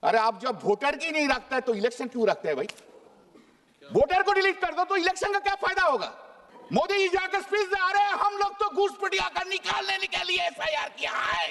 अरे आप जब वोटर की नहीं रखता है तो इलेक्शन क्यों रखते हैं भाई? वोटर को डिलीट कर दो तो इलेक्शन का क्या फायदा होगा? मोदी जी जाकर स्पीच दे रहे हैं, हम लोग तो घूसपैठिया कर निकालने के लिए एफआईआर किया है।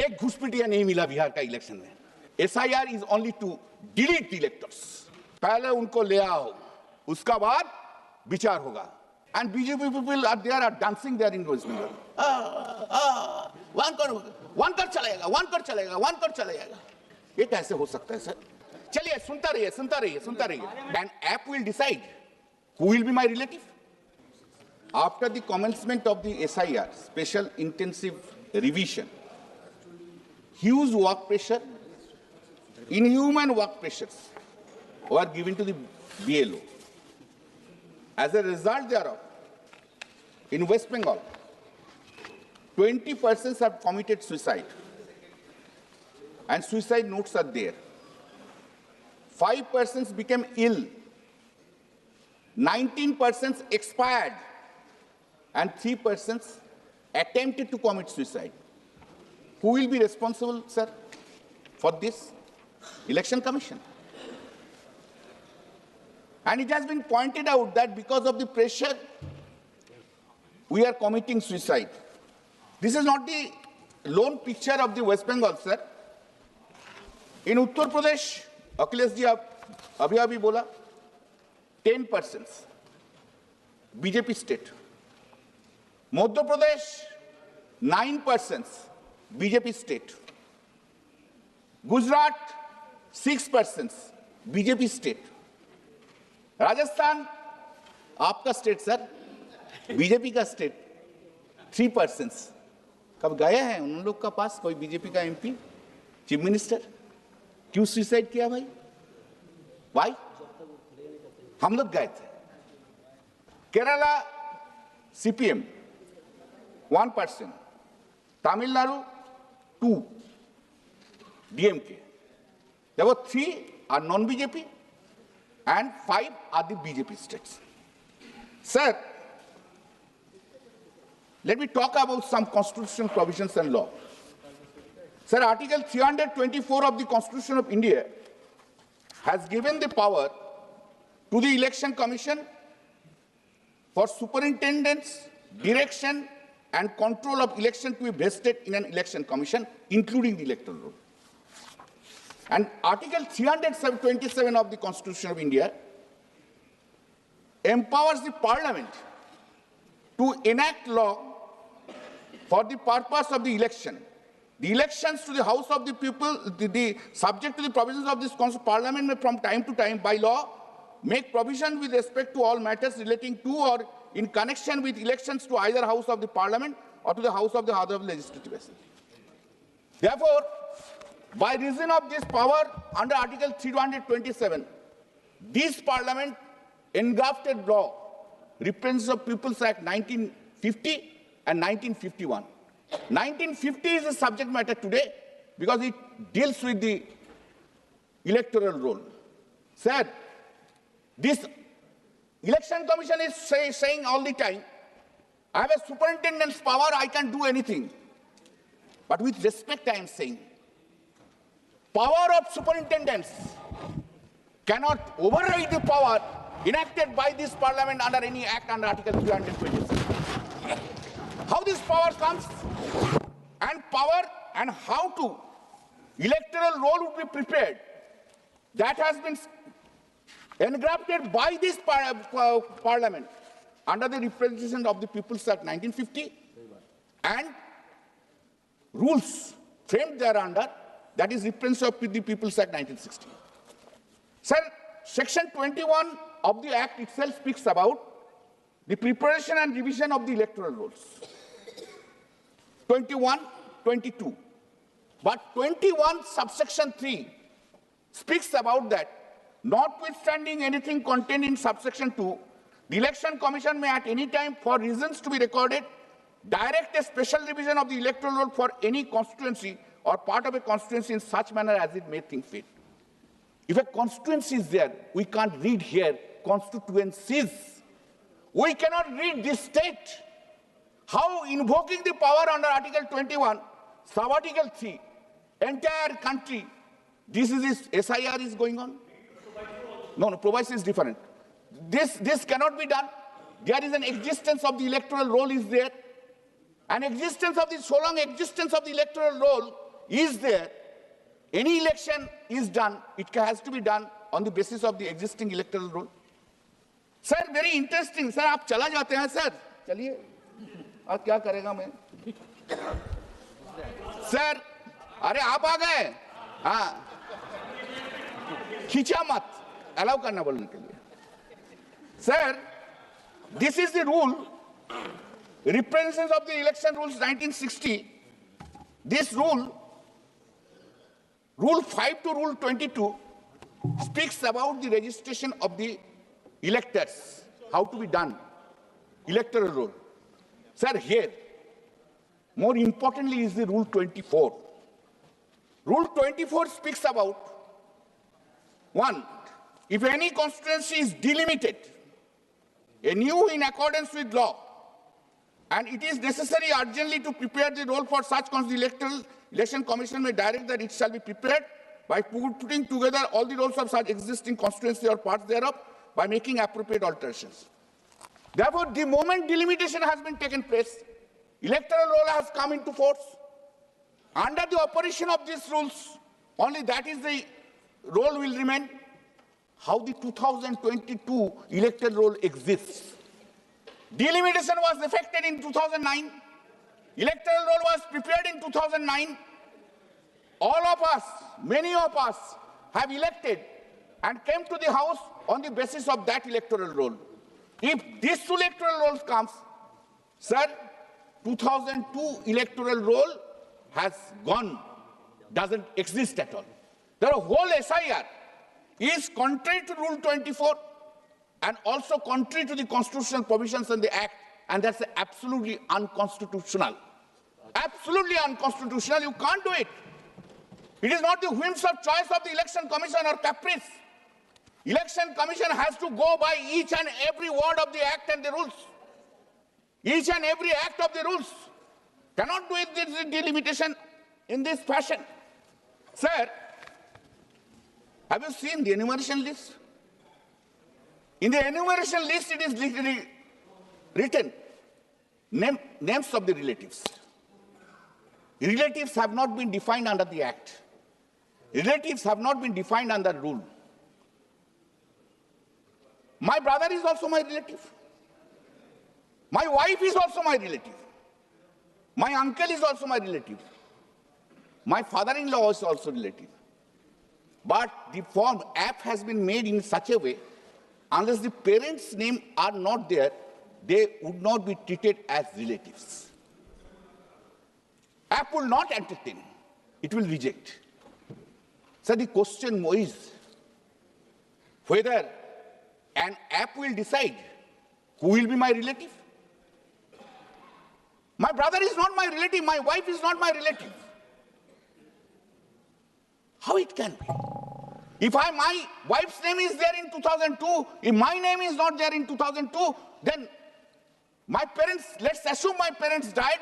एक घूसपैठिया नहीं मिला बिहार का इलेक्शन में। SIR is only to delete the electors. पहले उनको ले आओ, उसका बाद विचार होगा। And BJP people are there, are dancing there in West Bengal. One कर चलेगा। ये कैसे हो सकता है सर? चलिए सुनता रहिए। An app will decide who will be my relative. After the commencement of the SIR, special intensive revision, huge work pressure, inhuman work pressures were given to the BLO. As a result thereof, in West Bengal, 20 persons have committed suicide, and suicide notes are there. 5 persons became ill, 19 persons expired, and 3 persons attempted to commit suicide. Who will be responsible, sir, for this? Election Commission. And it has been pointed out that because of the pressure, we are committing suicide. This is not the lone picture of the West Bengal, sir. In Uttar Pradesh, Akhilesh ji abhi bola, 10 persons, BJP state. Madhya Pradesh, 9 persons, BJP state. Gujarat, 6 persons, BJP state. Rajasthan आपका state sir, BJP का state, 3 persons. कब गए हैं उन लोग का पास कोई BJP का एमपी, चीफ मिनिस्टर? क्यों सुसाइड किया भाई? वाई? हम लोग गए थे। Kerala CPM 1 person, Tamil Nadu 2 DMK. There were 3 are non-BJP and 5 are the BJP states. Sir, let me talk about some constitutional provisions and law. Sir, Article 324 of the Constitution of India has given the power to the Election Commission for superintendence, direction, and control of election to be vested in an election commission, including the electoral roll. And Article 327 of the Constitution of India empowers the Parliament to enact law for the purpose of the election. The elections to the House of the People, subject to the provisions of this Parliament may from time to time by law make provision with respect to all matters relating to or in connection with elections to either House of the Parliament or to the House of the other Legislative Assembly. Therefore, by reason of this power under Article 327, this Parliament engrafted law, Representatives of People's Act 1950 and 1951. 1950 is a subject matter today because it deals with the electoral roll. Sir, this Election Commission is saying all the time, I have a superintendent's power, I can do anything. But with respect, I am saying, power of superintendents cannot override the power enacted by this Parliament under any act under Article 327. How this power comes and power and how to electoral roll would be prepared, that has been engrafted by this Parliament under the representation of the People's Act 1950 and rules framed thereunder, that is representation of the People's Act 1960. Sir, Section 21 of the Act itself speaks about the preparation and revision of the electoral rolls. 21, 22. But 21 subsection 3 speaks about that, notwithstanding anything contained in subsection 2, the Election Commission may at any time, for reasons to be recorded, direct a special revision of the electoral roll for any constituency or part of a constituency in such manner as it may think fit. If a constituency is there, we can't read here constituencies. We cannot read this state. How invoking the power under Article 21, sub-article 3, Entire country, this is SIR is going on. No, proviso is different. This cannot be done. There is an existence of the electoral roll is there. An existence of the, so long existence of the electoral roll is there, any election is done, it has to be done on the basis of the existing electoral roll. Sir, very interesting. Sir, आप चला जाते हैं sir. चलिए. अब क्या करेगा मैं? Sir, अरे आप आ गए? हाँ. खींचा मत. Allow करना बोलने के लिए. Sir, this is the rule. Representations of the election rules 1960. This rule, Rule 5 to Rule 22, speaks about the registration of the electors, how to be done, electoral roll. Sir, here, more importantly is the Rule 24. Rule 24 speaks about, one, if any constituency is delimited, anew in accordance with law, and it is necessary urgently to prepare the roll for such the Election Commission may direct that it shall be prepared by putting together all the rolls of such existing constituency or parts thereof by making appropriate alterations. Therefore, the moment delimitation has been taken place, electoral roll has come into force. Under the operation of these rules, only that is the roll will remain. How the 2022 electoral roll exists. Delimitation was effected in 2009. Electoral roll was prepared in 2009. All of us, many of us, have elected and came to the house on the basis of that electoral roll. If this electoral roll comes, sir, 2002 electoral roll has gone, doesn't exist at all. The whole SIR is contrary to Rule 24 and also contrary to the constitutional provisions in the Act, and that's absolutely unconstitutional. Absolutely unconstitutional. You can't do it. It is not the whims of choice of the Election Commission or caprice. Election Commission has to go by each and every word of the Act and the rules. Each and every act of the rules. Cannot do it, this delimitation in this fashion. Sir, have you seen the enumeration list? In the enumeration list, it is written names of the relatives. Relatives have not been defined under the Act. Relatives have not been defined under rule. My brother is also my relative. My wife is also my relative. My uncle is also my relative. My father-in-law is also relative. But the form app has been made in such a way, unless the parents' name are not there, they would not be treated as relatives. App will not entertain. It will reject. So the question is whether an app will decide who will be my relative. My brother is not my relative. My wife is not my relative. How it can be? If my wife's name is there in 2002, if my name is not there in 2002, then my parents, let's assume my parents died,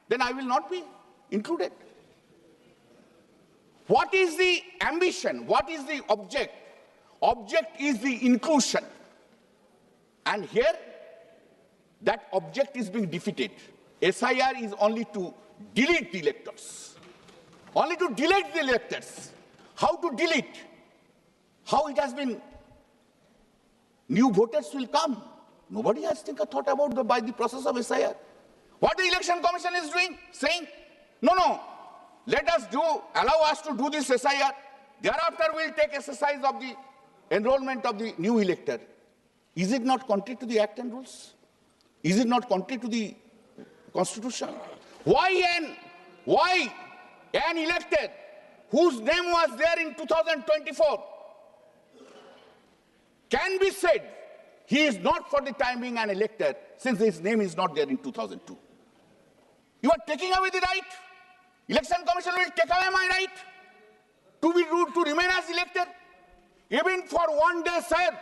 then I will not be included. What is the ambition? What is the object? Object is the inclusion. And here, that object is being defeated. SIR is only to delete the electors. Only to delete the electors. How to delete? How it has been? New voters will come. Nobody has thought about by the process of SIR. What the Election Commission is doing? Saying, no, let us allow us to do this SIR. Thereafter, we'll take exercise of the enrollment of the new elector. Is it not contrary to the Act and rules? Is it not contrary to the Constitution? Why an elected whose name was there in 2024 can be said he is not for the time being an elector since his name is not there in 2002? You are taking away the right. Election Commission will take away my right to remain as elector. Even for one day, sir,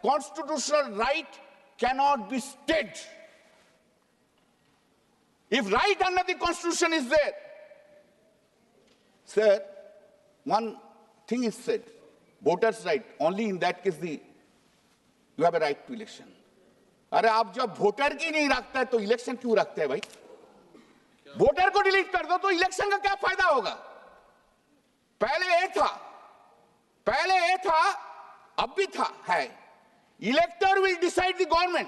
constitutional right cannot be stayed. If right under the Constitution is there, Sir, one thing is said, voters' right, only in that case you have a right to election. अरे आप जब voter की नहीं रखता है तो election क्यों रखते हैं भाई? वोटर को डिलीट कर दो तो इलेक्शन का क्या फायदा होगा? पहले ये था, अब भी था, है. Elector will decide the government.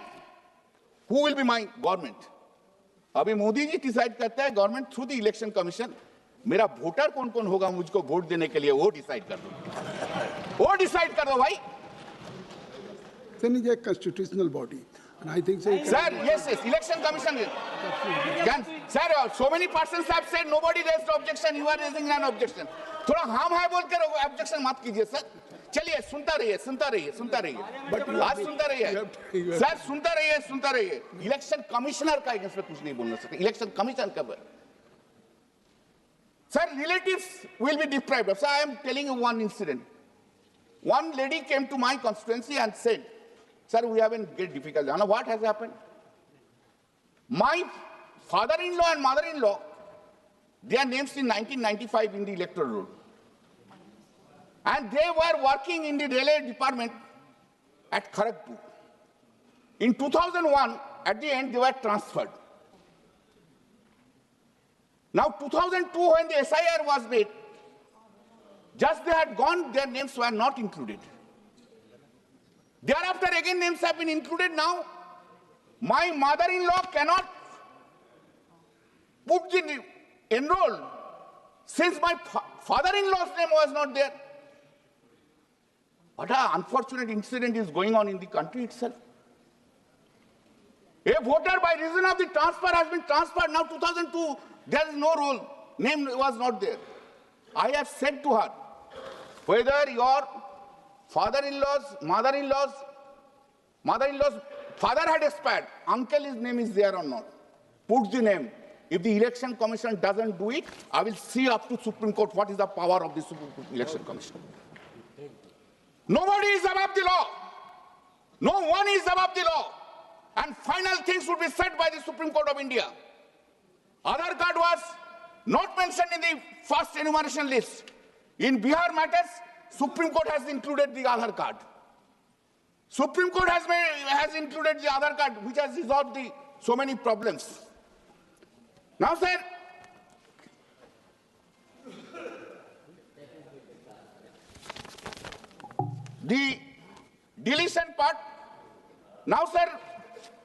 Who will be my government? अभी मोदी जी डिसाइड करता है government through the election commission. मेरा वोटर कौन कौन होगा मुझको वोट देने के लिए वो डिसाइड कर दो भाई. Then is a constitutional body, and I think. Sir, yes, election commission. Sir, so many persons have said nobody raised objection. You are raising an objection. थोड़ा हम है बोल कर objection मत कीजिए सर. चलिए सुनता रहिए. आज सुनता रहिए. सर सुनता रहिए. इलेक्शन कमिश्नर का अगेंस्ट में कुछ नहीं बोलना सकते. इलेक्शन कमीशन का. Sir, relatives will be deprived. Sir, I am telling you one incident. One lady came to my constituency and said, sir, we have a great difficulty. Now what has happened? My father-in-law and mother-in-law, their names in 1995 in the electoral roll. And they were working in the railway department at Kharagpur. In 2001, at the end, they were transferred. Now, 2002, when the SIR was made, just they had gone, their names were not included. Thereafter, again, names have been included now. My mother-in-law cannot put the enroll since my father-in-law's name was not there. What an unfortunate incident is going on in the country itself. A voter, by reason of the transfer, has been transferred. Now, 2002, there is no role. Name was not there. I have said to her, whether your father-in-law's, mother-in-law's father had expired, uncle, his name is there or not. Put the name. If the election commission doesn't do it, I will see up to Supreme Court what is the power of the election commission. Nobody is above the law. No one is above the law. And final things will be said by the Supreme Court of India. Aadhaar card was not mentioned in the first enumeration list. In Bihar matters, Supreme Court has included the Aadhaar card. Supreme Court has included the Aadhaar card, which has resolved so many problems. Now, sir, the deletion part. Now, sir,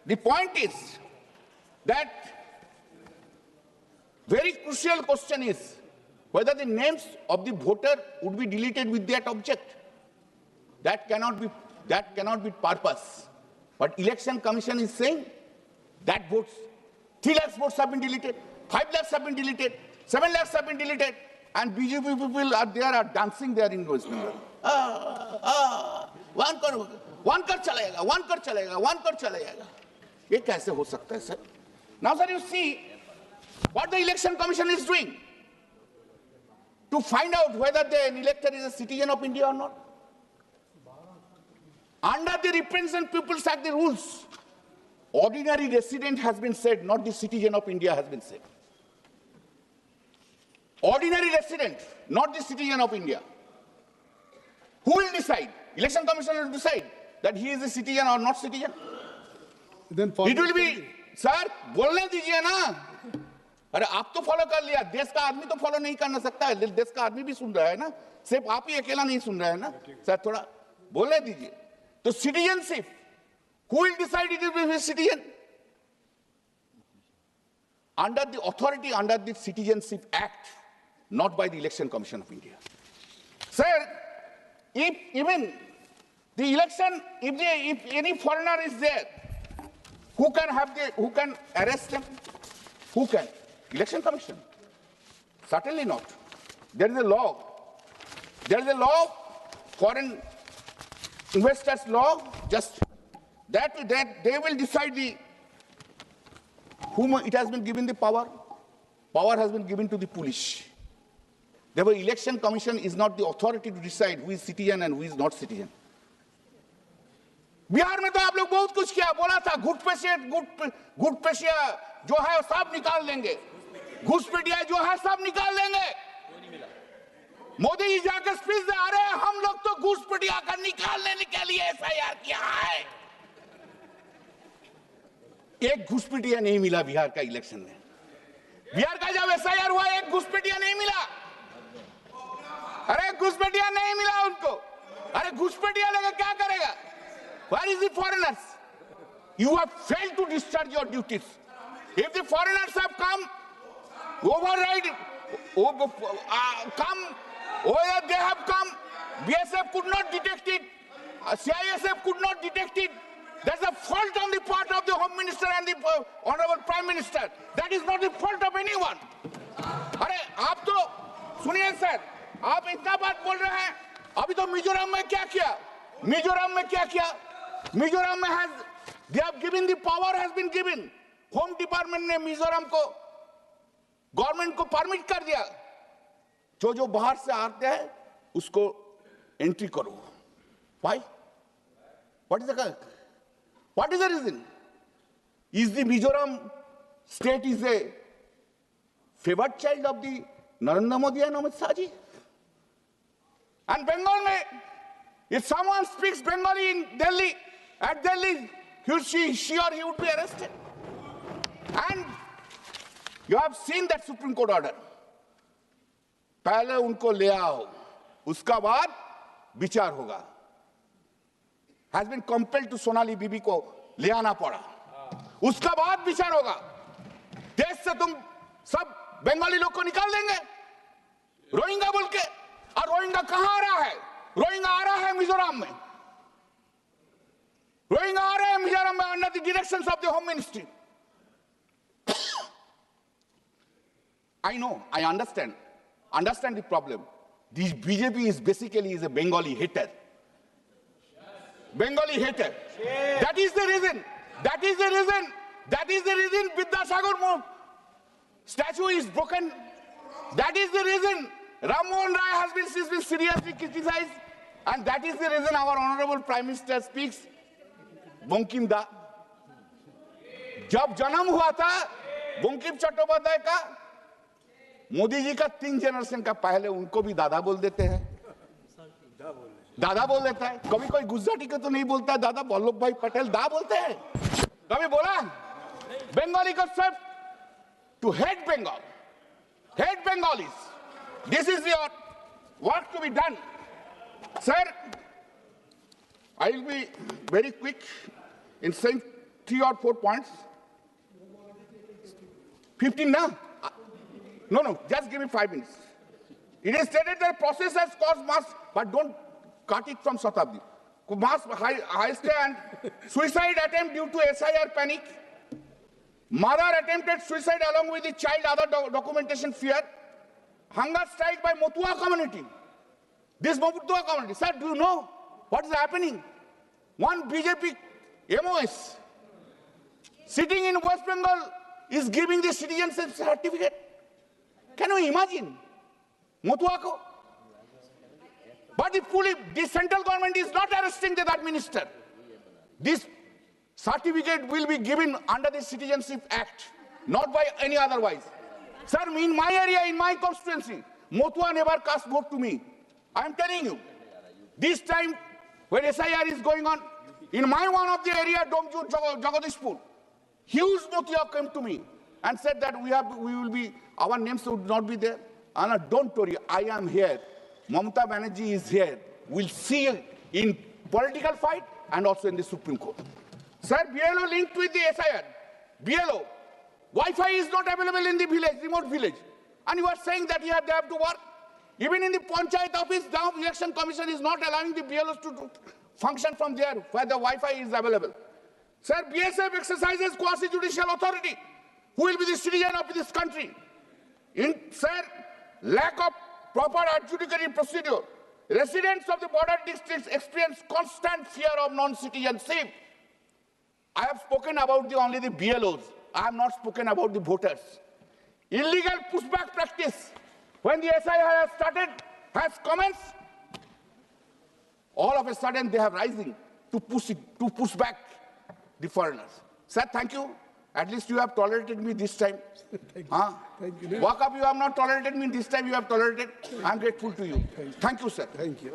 the point is that very crucial question is whether the names of the voter would be deleted with that object. That cannot be purpose. But election commission is saying that votes, 3 lakhs votes have been deleted, 5 lakhs have been deleted, 7 lakhs have been deleted, and BJP people are there are dancing there in West Bengal. One कर चला जाएगा. ये कैसे हो सकता है sir? Now, sir, you see what the election commission is doing to find out whether the elector is a citizen of India or not. Under the Representative People's Act, the rules, ordinary resident has been said, not the citizen of India has been said. Ordinary resident, not the citizen of India. Who will decide? Election commission will decide that he is a citizen or not citizen. Then it will be, sir, बोलने दीजिए ना. अरे आप तो follow कर लिया, देश का आदमी तो फॉलो नहीं करना सकता है. देश का आदमी भी सुन रहा है ना, सिर्फ आप ही अकेला नहीं सुन रहा है ना. सर थोड़ा बोलने दीजिए. तो citizenship, who will decide it will be a citizen? Under the authority, under the Citizenship Act, not by the Election Commission of India. Sir, if even the election, if any foreigner is there, who can arrest them? Who can? Election Commission. Certainly not. There is a law. There is a law, foreign investors law, just that they will decide whom it has been given the power. Power has been given to the police. Therefore, election commission is not the authority to decide who is citizen and who is not citizen. Bihar में तो आप लोग बहुत कुछ किया, बोला था घुसपैठिया जो है सब निकाल लेंगे, घुसपैठिया जो है सब निकाल लेंगे. मोदी जी जाकर स्पीच दे, अरे हम लोग तो घूसपैठिया का निकालने के लिए एफआईआर किया है। एक घूसपैठिया नहीं मिला बिहार का इलेक्शन में। बिहार का जब एफआईआर हुआ, एक घूसपैठिया नहीं मिला। अरे घूसपैठिया नहीं मिला उनको। अरे घूसपैठिया लेकर क्या करेगा? Where is the foreigners? You have failed to discharge your duties. If the foreigners have come, override, come, whether they have come, BSF could not detect it, CISF could not detect it. That's a fault on the part of the Home Minister and the Honorable Prime Minister. That is not the fault of anyone. अरे आप तो सुनिए sir, आप इतना बात बोल रहे हैं, अभी तो मिजोरम में क्या किया? मिजोरम में क्या किया? मिजोरम में they have given, the power has been given. Home department ने मिजोरम को, गवर्नमेंट को परमिट कर दिया, जो बाहर से आते हैं उसको एंट्री करो। Why? What is the reason? Is the Mizoram state is a favored child of the Narendra Modi and Amit Shah ji? And Bengal mein, if someone speaks Bengali in Delhi, at Delhi, she or he would be arrested. And you have seen that Supreme Court order. पहले उनको ले आओ, उसका बाद विचार होगा। Has been compelled to Sonali बीबी को ले आना पड़ा, उसका बाद विचार होगा। देश से तुम सब बंगाली लोग को निकाल देंगे रोहिंग्या बोल के। और रोहिंग्या कहां आ रहा है? रोहिंग्या आ रहा है मिजोरम में। रोहिंग्या आ रहे हैं मिजोरम में under the directions of the home ministry. I know, I understand the problem. This BJP is basically a Bengali hater. Bengali hater. That is the reason. Vidyasagar statue is broken. That is the reason Ram Mohan Rai has been seriously criticized. And that is the reason our Honorable Prime Minister speaks. Bankim Da. जब जन्म हुआ था बंकिम चट्टोपाध्याय का, मोदी जी का 3 generation का पहले उनको भी दादा बोल देते हैं। दादा बोल देता है। कभी कोई गुजराती को तो नहीं बोलता है दादा, वल्लभ भाई पटेल दा बोलते हैं। कभी बोला बंगाली को सिर्फ to hate Bengal, hate Bengalis. This is your work to be done. Sir, I will be very quick in saying 3 or 4 points. 15 now? No, just give me 5 minutes. It is stated that process has caused mass, but don't cut it from Shatabdi. Mass heist and suicide attempt due to SIR panic. Mother attempted suicide along with the child, other documentation fear. Hunger strike by Motua community. This Motua community. Sir, do you know what is happening? One BJP MOS sitting in West Bengal is giving the citizenship certificate. Can you imagine? Motua ko? But the central government is not arresting that minister. This certificate will be given under the Citizenship Act, not by any otherwise. Sir, in my area, in my constituency, Motua never cast vote to me. I am telling you. This time, when SIR is going on, in my one of the area, Domju, Jagadishpur, huge Motua came to me and said that our names would not be there. And don't worry, I am here. Mamata Banerjee is here. We'll see in political fight and also in the Supreme Court. Sir, BLO linked with the SIR. BLO, Wi-Fi is not available in the village, remote village. And you are saying that they have to work. Even in the Panchayat office, now Election Commission is not allowing the BLOs to function from there where the Wi-Fi is available. Sir, BSF exercises quasi-judicial authority. Who will be the citizen of this country? Sir, lack of proper adjudicatory procedure. Residents of the border districts experience constant fear of non-citizenship. I have spoken about only the BLOs. I have not spoken about the voters. Illegal pushback practice. When the SIR has commenced, all of a sudden they have rising to push back the foreigners. Sir, thank you. At least you have tolerated me this time. Huh? Thank you. Walk up, you have not tolerated me. This time you have tolerated. I'm grateful to you. Thank you, sir. Thank you.